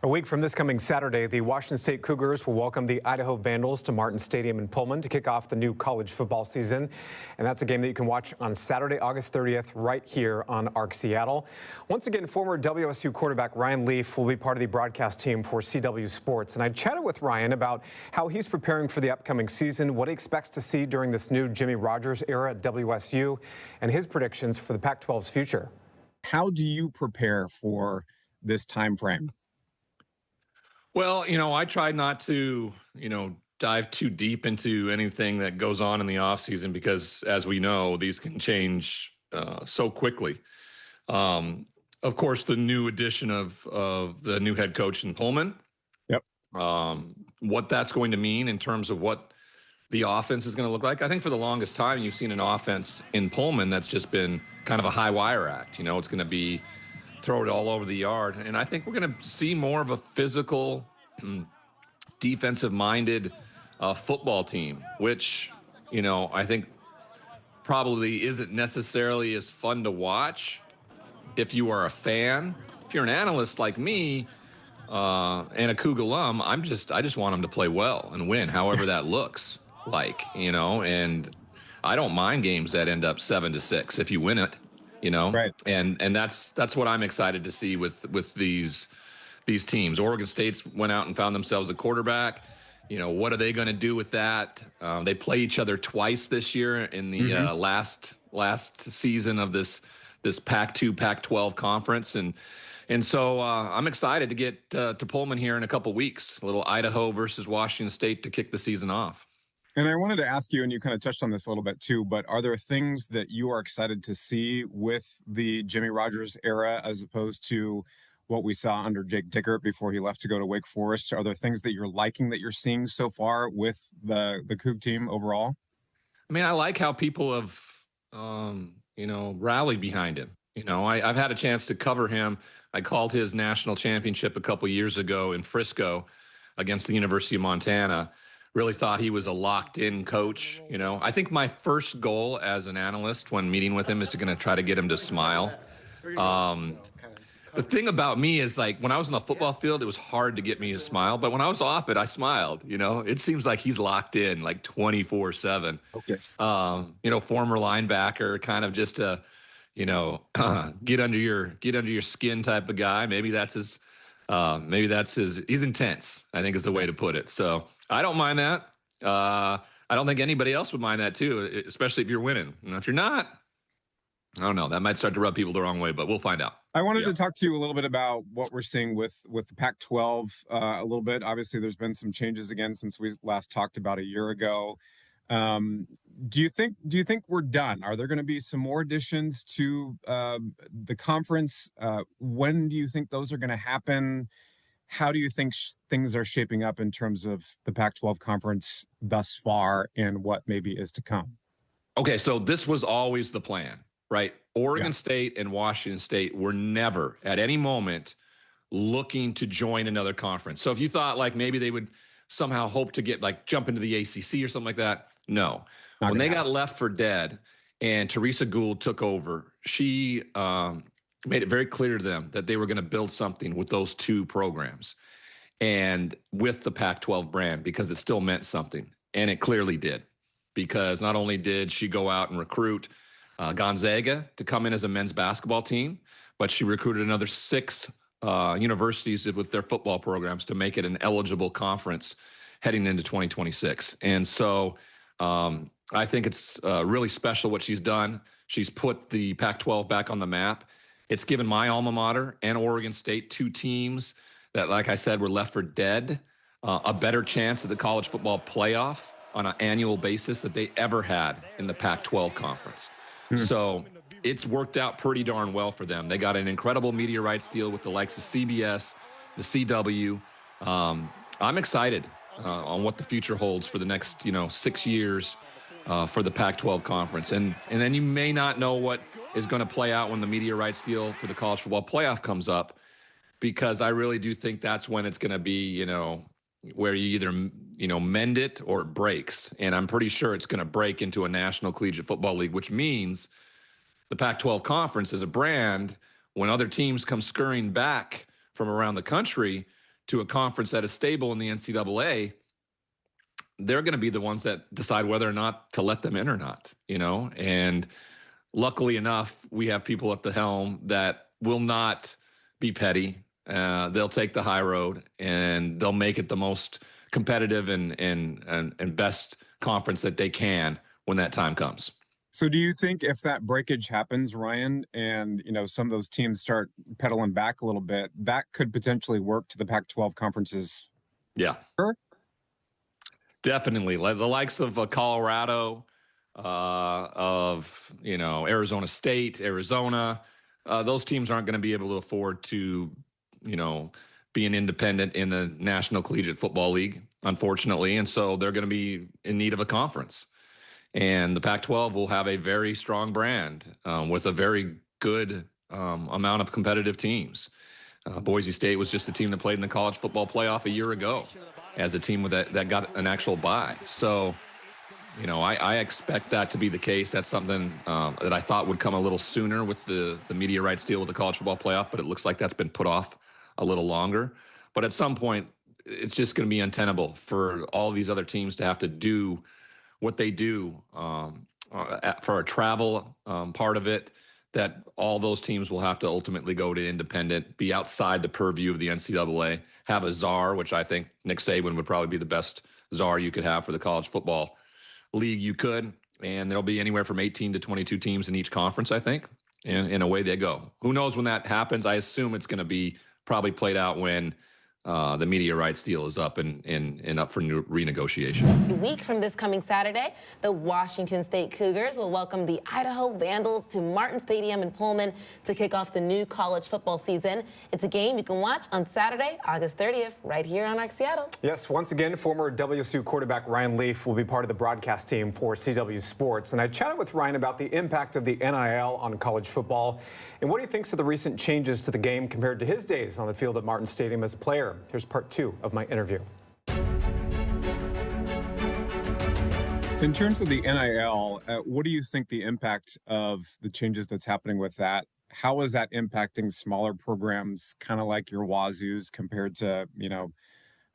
A week from this coming Saturday, the Washington State Cougars will welcome the Idaho Vandals to Martin Stadium in Pullman to kick off the new college football season. And that's a game that you can watch on Saturday, August 30th, right here on ARC Seattle. Once again, former WSU quarterback Ryan Leaf will be part of the broadcast team for CW Sports. And I chatted with Ryan about how he's preparing for the upcoming season, what he expects to see during this new Jimmy Rogers era at WSU, and his predictions for the Pac-12's future. How do you prepare for this time frame? Well, I try not to, dive too deep into anything that goes on in the off season because, as we know, these can change so quickly. Of course, the new addition of the new head coach in Pullman. Yep. What that's going to mean in terms of what the offense is going to look like. I think for the longest time, you've seen an offense in Pullman that's just been kind of a high wire act. It's going to be throw it all over the yard. And I think we're going to see more of a physical, defensive-minded football team, which, I think probably isn't necessarily as fun to watch if you are a fan. If you're an analyst like me and a Coug alum, I just want them to play well and win, however that looks like, and I don't mind games that end up 7-6 if you win it. Right. And that's what I'm excited to see with these teams. Oregon State's went out and found themselves a quarterback. What are they going to do with that? They play each other twice this year in the last season of this Pac-2 Pac-12 conference, and so I'm excited to get to Pullman here in a couple weeks. A little Idaho versus Washington State to kick the season off. And I wanted to ask you, and you kind of touched on this a little bit too, but are there things that you are excited to see with the Jimmy Rogers era as opposed to what we saw under Jake Dickert before he left to go to Wake Forest? Are there things that you're liking that you're seeing so far with the Coug team overall? I mean, I like how people have, rallied behind him. I've had a chance to cover him. I called his national championship a couple years ago in Frisco against the University of Montana. Really thought he was a locked-in coach. I think my first goal as an analyst when meeting with him is to try to get him to smile. The thing about me is, like, when I was on the football field, it was hard to get me to smile. But when I was off it, I smiled. It seems like he's locked in, like 24/7. Okay. Former linebacker, kind of just a, get under your skin type of guy. Maybe that's his. He's intense, I think is the way to put it. So I don't mind that. I don't think anybody else would mind that too, especially if you're winning. If you're not, I don't know. That might start to rub people the wrong way, but we'll find out. I wanted to talk to you a little bit about what we're seeing with the Pac-12 a little bit. Obviously, there's been some changes again since we last talked about a year ago. Do you think we're done? Are there going to be some more additions to the conference? When do you think those are going to happen? How do you think things are shaping up in terms of the Pac-12 conference thus far and what maybe is to come? Okay, so this was always the plan, right? Oregon State and Washington State were never at any moment looking to join another conference. So if you thought like maybe they would somehow hope to jump into the ACC or something like that, no. When they got left for dead and Teresa Gould took over, she made it very clear to them that they were going to build something with those two programs and with the Pac-12 brand because it still meant something. And it clearly did, because not only did she go out and recruit Gonzaga to come in as a men's basketball team, but she recruited another 6 universities with their football programs to make it an eligible conference heading into 2026. And so I think it's really special what she's done. She's put the Pac-12 back on the map. It's given my alma mater and Oregon State, 2 teams that, like I said, were left for dead, a better chance at the college football playoff on an annual basis that they ever had in the Pac-12 conference. So it's worked out pretty darn well for them. They got an incredible media rights deal with the likes of CBS, the CW. I'm excited on what the future holds for the next, 6 years for the Pac-12 conference. And then you may not know what is going to play out when the media rights deal for the college football playoff comes up, because I really do think that's when it's going to be, where you either, mend it or it breaks. And I'm pretty sure it's going to break into a National Collegiate Football League, which means the Pac-12 conference as a brand, when other teams come scurrying back from around the country to a conference that is stable in the NCAA, they're going to be the ones that decide whether or not to let them in or not, and luckily enough, we have people at the helm that will not be petty. They'll take the high road, and they'll make it the most competitive and best conference that they can when that time comes. So do you think if that breakage happens, Ryan, and some of those teams start pedaling back a little bit, that could potentially work to the Pac-12 conference's? Yeah, definitely. The likes of Colorado, of Arizona State, Arizona, those teams aren't going to be able to afford to be an independent in the National Collegiate Football League, unfortunately, and so they're going to be in need of a conference. And the Pac-12 will have a very strong brand with a very good amount of competitive teams. Boise State was just a team that played in the college football playoff a year ago as a team that got an actual bye. So, I expect that to be the case. That's something that I thought would come a little sooner with the media rights deal with the college football playoff, but it looks like that's been put off a little longer. But at some point, it's just going to be untenable for all these other teams to have to do what they do for a travel part of it, that all those teams will have to ultimately go to independent, be outside the purview of the NCAA, have a czar, which I think Nick Saban would probably be the best czar you could have for the college football league you could. And there'll be anywhere from 18 to 22 teams in each conference, I think, and away they go. Who knows when that happens? I assume it's going to be probably played out when the media rights deal is up and up for renegotiation. A week from this coming Saturday, the Washington State Cougars will welcome the Idaho Vandals to Martin Stadium in Pullman to kick off the new college football season. It's a game you can watch on Saturday, August 30th, right here on Arc Seattle. Yes, once again, former WSU quarterback Ryan Leaf will be part of the broadcast team for CW Sports. And I chatted with Ryan about the impact of the NIL on college football and what he thinks of the recent changes to the game compared to his days on the field at Martin Stadium as a player. Here's part 2 of my interview. In terms of the NIL, what do you think the impact of the changes that's happening with that? How is that impacting smaller programs, kind of like your Wazoos, compared to,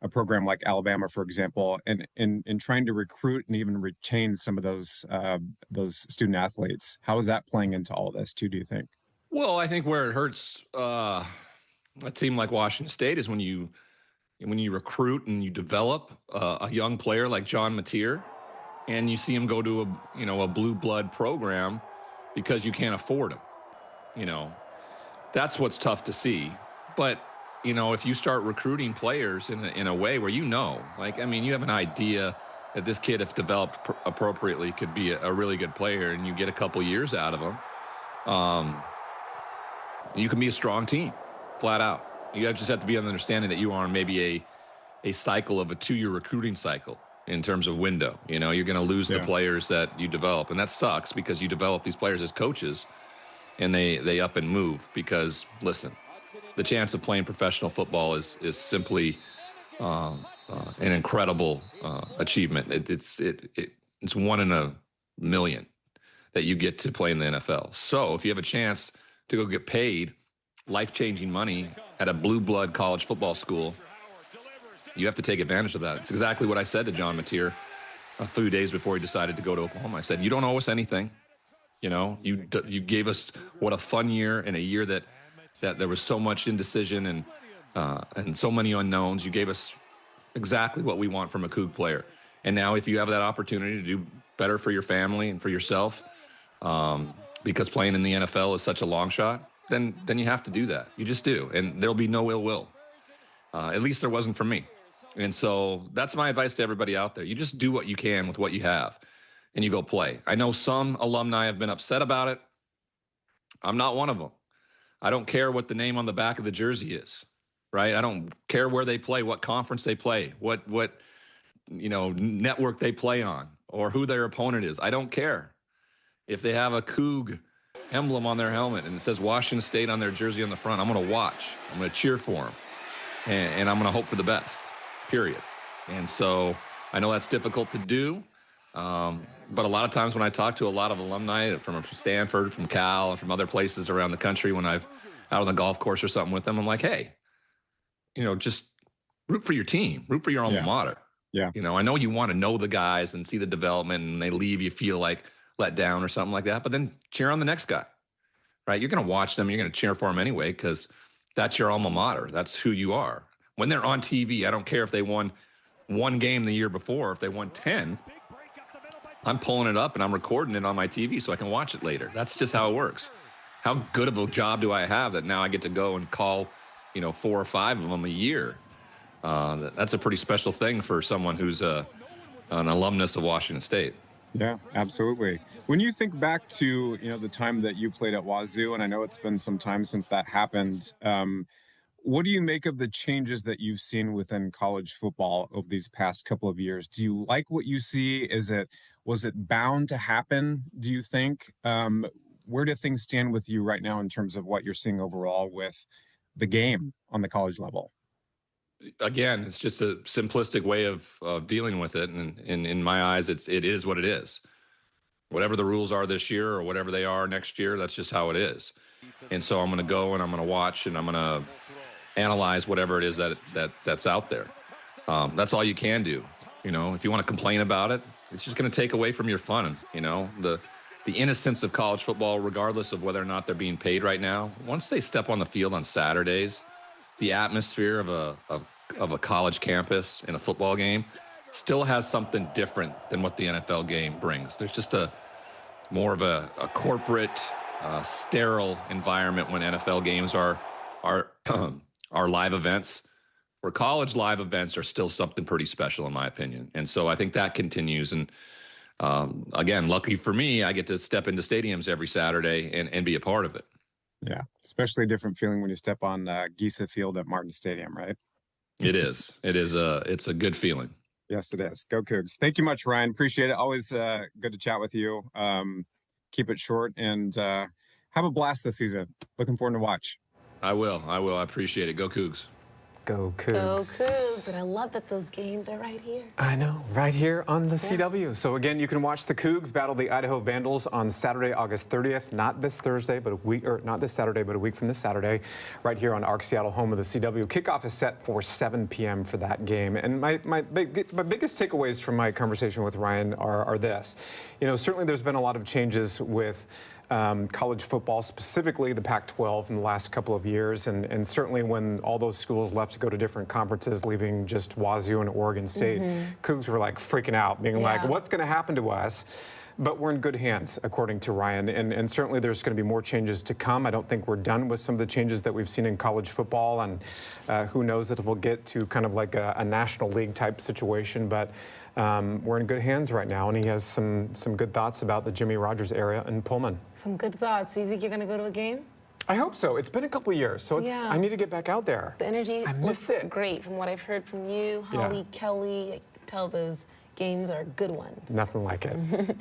a program like Alabama, for example, and in trying to recruit and even retain some of those student athletes? How is that playing into all this too, do you think? Well, I think where it hurts a team like Washington State is when you recruit and you develop a young player like John Mateer, and you see him go to a blue blood program because you can't afford him. That's what's tough to see. But if you start recruiting players in a way where you have an idea that this kid, if developed appropriately, could be a really good player, and you get a couple years out of him, you can be a strong team, flat out. You just have to be on the understanding that you are on maybe a cycle of a 2-year recruiting cycle in terms of window. You're going to lose the players that you develop, and that sucks because you develop these players as coaches, and they up and move because, listen, the chance of playing professional football is simply an incredible achievement. It's 1 in a million that you get to play in the NFL. So if you have a chance to go get paid life-changing money at a blue blood college football school, you have to take advantage of that. It's exactly what I said to John Mateer a few days before he decided to go to Oklahoma. I said, you don't owe us anything. You gave us what a fun year, and a year that there was so much indecision and so many unknowns. You gave us exactly what we want from a Coug player. And now if you have that opportunity to do better for your family and for yourself, because playing in the NFL is such a long shot, then you have to do that. You just do. And there'll be no ill will. At least there wasn't for me. And so that's my advice to everybody out there. You just do what you can with what you have, and you go play. I know some alumni have been upset about it. I'm not one of them. I don't care what the name on the back of the jersey is, right? I don't care where they play, what conference they play, what network they play on, or who their opponent is. I don't care. If they have a Coug emblem on their helmet and it says Washington State on their jersey on the front, I'm going to watch. I'm going to cheer for them. And I'm going to hope for the best, period. And so I know that's difficult to do. But a lot of times when I talk to a lot of alumni from Stanford, from Cal, and from other places around the country, when I've out on the golf course or something with them, I'm like, hey, just root for your team, root for your alma mater. Yeah. You know, I know you want to know the guys and see the development, and they leave, you feel like let down or something like that, but then cheer on the next guy, right? You're going to watch them. You're going to cheer for them anyway, because that's your alma mater. That's who you are. When they're on TV, I don't care if they won one game the year before, if they won 10, I'm pulling it up and I'm recording it on my TV so I can watch it later. That's just how it works. How good of a job do I have that now I get to go and call, 4 or 5 of them a year? That's a pretty special thing for someone who's an alumnus of Washington State. Yeah, absolutely. When you think back to, the time that you played at Wazoo, and I know it's been some time since that happened, what do you make of the changes that you've seen within college football over these past couple of years? Do you like what you see? Was it bound to happen, do you think? Where do things stand with you right now in terms of what you're seeing overall with the game on the college level? Again, it's just a simplistic way of dealing with it. And in my eyes, it is what it is. Whatever the rules are this year or whatever they are next year, that's just how it is. And so I'm going to go and I'm going to watch and I'm going to analyze whatever it is that's out there. That's all you can do. If you want to complain about it, it's just going to take away from your fun. The innocence of college football, regardless of whether or not they're being paid right now. Once they step on the field on Saturdays, the atmosphere of a college campus in a football game still has something different than what the NFL game brings. There's just more of a corporate, sterile environment when NFL games are live events. Where college live events are still something pretty special, in my opinion. And so I think that continues. And again, lucky for me, I get to step into stadiums every Saturday and be a part of it. Yeah, especially a different feeling when you step on Gisa Field at Martin Stadium, right? It is. It's a good feeling. Yes, it is. Go Cougs. Thank you much, Ryan. Appreciate it. Always good to chat with you. Keep it short and have a blast this season. Looking forward to watch. I will. I appreciate it. Go Cougs. Go Cougs. Go Cougs. And I love that those games are right here. I know, right here on the CW. So again, you can watch the Cougs battle the Idaho Vandals on Saturday, August 30th. Not this Thursday, but not this Saturday, but a week from this Saturday, right here on ARC Seattle, home of the CW. Kickoff is set for 7 p.m. for that game. And my biggest takeaways from my conversation with Ryan are this. Certainly there's been a lot of changes with college football, specifically the Pac-12 in the last couple of years. And certainly when all those schools left to go to different conferences, leaving just Wazoo and Oregon State, Cougs were like freaking out, being like, what's going to happen to us? But we're in good hands, according to Ryan. And certainly there's going to be more changes to come. I don't think we're done with some of the changes that we've seen in college football. And who knows if we'll get to kind of like a National League type situation. But we're in good hands right now. And he has some good thoughts about the Jimmy Rogers area in Pullman. Some good thoughts. So you think you're going to go to a game? I hope so. It's been a couple of years, so I need to get back out there. The energy looks great from what I've heard from you, Holly, Kelly. I can tell those games are good ones. Nothing like it.